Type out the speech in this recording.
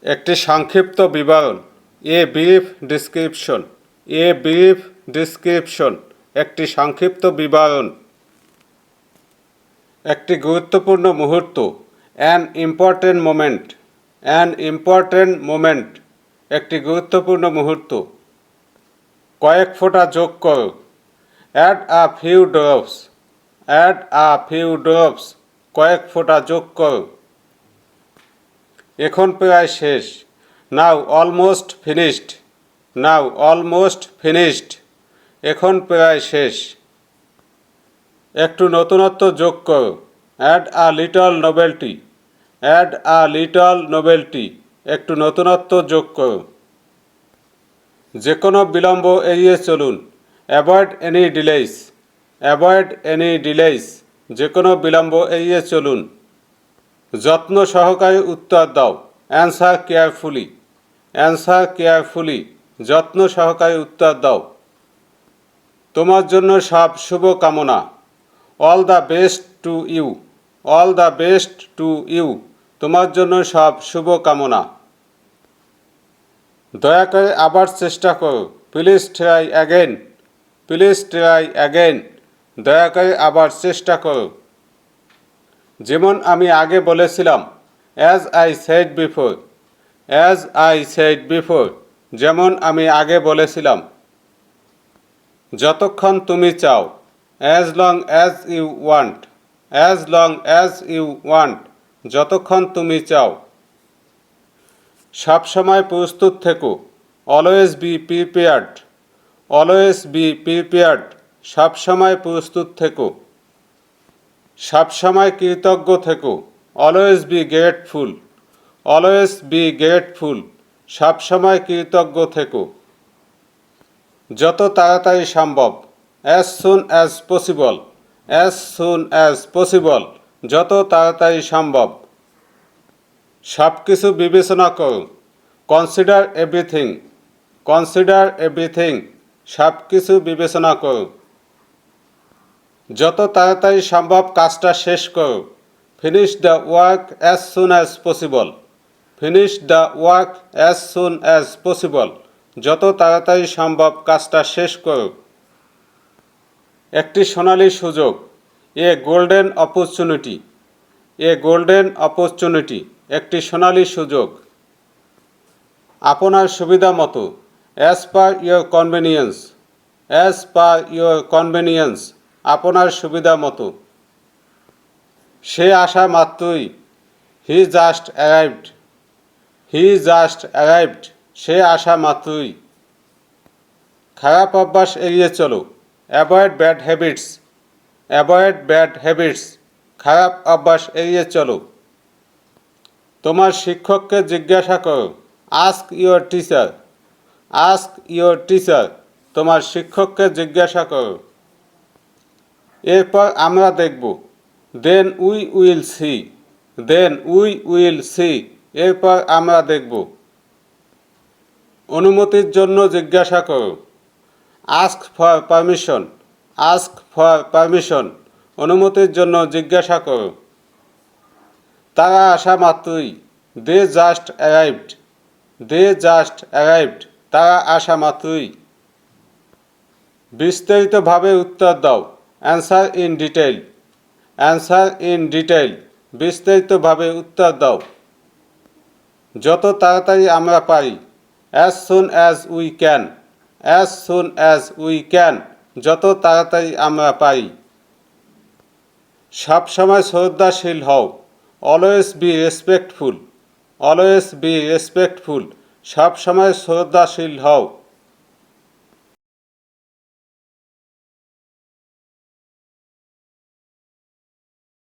একটি সংক্ষিপ্ত বিবরণ, a brief description. A brief description, একটি সংক্ষিপ্ত বিবরণ। একটি গুরুত্বপূর্ণ মুহূর্ত, an important moment. An important moment, একটি গুরুত্বপূর্ণ মুহূর্ত। কয়েক ফোঁটা যোগ করো, add a few drops. Add a few drops, কয়েক ফোঁটা যোগ করো। এখন প্রায় শেষ, now almost finished. Now almost finished, এখন প্রায় শেষ। একটু নতুনত্ব যোগ করো, add a little novelty. Add a little novelty, একটু নতুনত্ব যোগ করো। যে কোনো বিলম্ব এড়িয়ে চলুন, অ্যাভয়েড এনি ডিলেইস। অ্যাভয়েড এনি ডিলেইস, যে কোনো বিলম্ব এড়িয়ে চলুন। যত্ন সহকারে উত্তর দাও, অ্যান্সার কেয়ারফুলি। অ্যান্সার কেয়ারফুলি, যত্ন সহকারে উত্তর দাও। তোমার জন্য সব শুভ কামনা, all the best to you. All the best to you, তোমার জন্য সব শুভ কামনা। দয়া করে আবার চেষ্টা করো, please try again. Please try again, দয়া করে আবার চেষ্টা করো। যেমন আমি আগে বলেছিলাম, as I said before. As I said before, যেমন আমি আগে বলেছিলাম। যতক্ষণ তুমি চাও, as long as you want. As long as you want, যতক্ষণ তুমি চাও। সবসময় প্রস্তুত থেকো, always be prepared. Always be prepared, সবসময় প্রস্তুত থেকো। সবসময় কৃতজ্ঞ থেকো, always be grateful. Always be grateful, সবসময় কৃতজ্ঞ থেকো। যত তাড়াতাড়ি সম্ভব, as soon as possible. As soon as possible, যত তাড়াতাড়ি সম্ভব। সব কিছু বিবেচনা করো, কনসিডার এভরিথিং। কনসিডার এভরিথিং, সব কিছু বিবেচনা করো। যত তাড়াতাড়ি সম্ভব কাজটা শেষ করো, finish the work as soon as possible. Finish the work as soon as possible, যত তাড়াতাড়ি সম্ভব কাজটা শেষ করো। একটি সোনালী সুযোগ, a golden opportunity. A golden opportunity, একটি সোনালী সুযোগ। আপনার সুবিধা মতো, as per your convenience. As per your convenience, আপনার সুবিধা মতো। সে আসা মাত্রই, he just arrived. He just arrived, সে আসা মাত্রই। খারাপ অভ্যাস এড়িয়ে চলো, avoid bad habits. Avoid bad habits, খারাপ অভ্যাস এড়িয়ে চলো। তোমার শিক্ষককে জিজ্ঞাসা করো, ask your teacher. Ask your teacher, তোমার শিক্ষককে জিজ্ঞাসা করো। এরপর আমরা দেখব, then we will see. Then we will see, এরপর আমরা দেখব। অনুমতির জন্য জিজ্ঞাসা করো, ask for permission. Ask for permission, অনুমতির জন্য জিজ্ঞাসা করো। তারা আসা মাত্রই, they just arrived. They just arrived, তারা আসা মাত্রই। বিস্তারিতভাবে উত্তর দাও, answer in detail. Answer in detail, বিস্তারিতভাবে উত্তর দাও। যত তাড়াতাড়ি আমরা পারি, as soon as we can. As soon as we can, যত তাড়াতাড়ি আমরা পারি। সবসময় শ্রদ্ধাশীল হও, always be respectful. Always be respectful, সবসময় শ্রদ্ধাশীল হও।